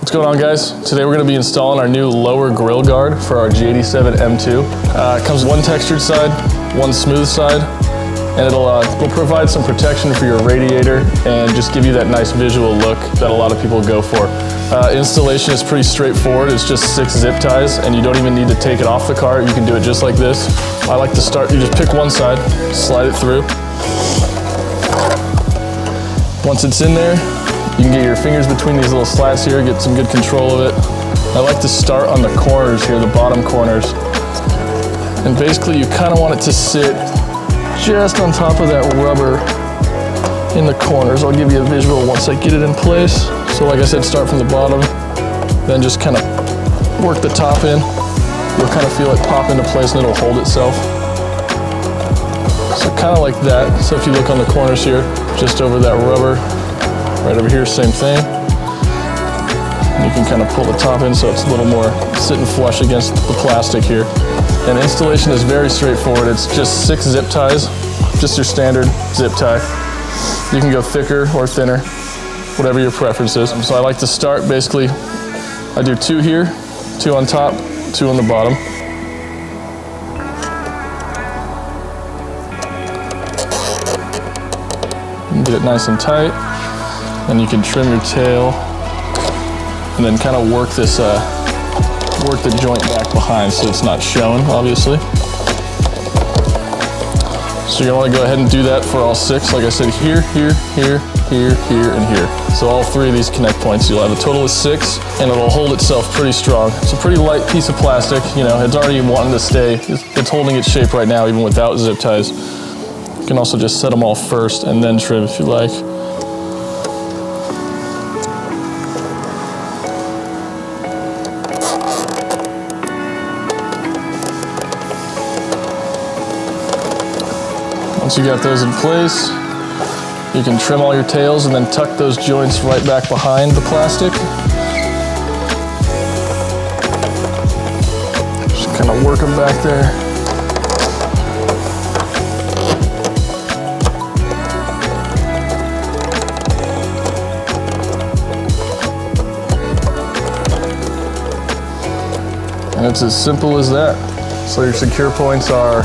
What's going on, guys? Today we're going to be installing our new lower grill guard for our G87 M2. It comes with one textured side, one smooth side, and it'll provide some protection for your radiator and just give you that nice visual look that a lot of people go for. Installation is pretty straightforward. It's just 6 zip ties, and you don't even need to take it off the car. You can do it just like this. I like to start, you just pick one side, slide it through. Once it's in there, you can get your fingers between these little slats here, get some good control of it. I like to start on the corners here, the bottom corners. And basically you kind of want it to sit just on top of that rubber in the corners. I'll give you a visual once I get it in place. So like I said, start from the bottom, then just kind of work the top in. You'll kind of feel it pop into place and it'll hold itself. So kind of like that. So if you look on the corners here, just over that rubber, right over here, same thing. And you can kind of pull the top in so it's a little more sitting flush against the plastic here. And installation is very straightforward. It's just 6 zip ties, just your standard zip tie. You can go thicker or thinner, whatever your preference is. So I like to start, basically, I do 2 here, 2 on top, 2 on the bottom. Get it nice and tight. Then you can trim your tail and then kind of work this, work the joint back behind so it's not shown, obviously. So you're gonna wanna go ahead and do that for all 6. Like I said, here, here, here, here, here, and here. So all 3 of these connect points. You'll have a total of 6, and it'll hold itself pretty strong. It's a pretty light piece of plastic. You know, it's already wanting to stay. It's holding its shape right now, even without zip ties. You can also just set them all first and then trim if you like. Once you got those in place, you can trim all your tails and then tuck those joints right back behind the plastic. Just kind of work them back there. And it's as simple as that. So your secure points are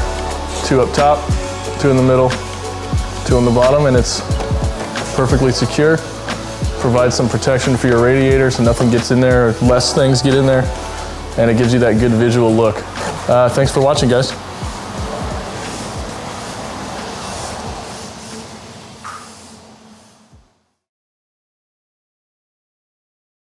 2 up top, 2 in the middle, 2 on the bottom, and it's perfectly secure. Provides some protection for your radiator so nothing gets in there, or less things get in there, and it gives you that good visual look. Thanks for watching, guys.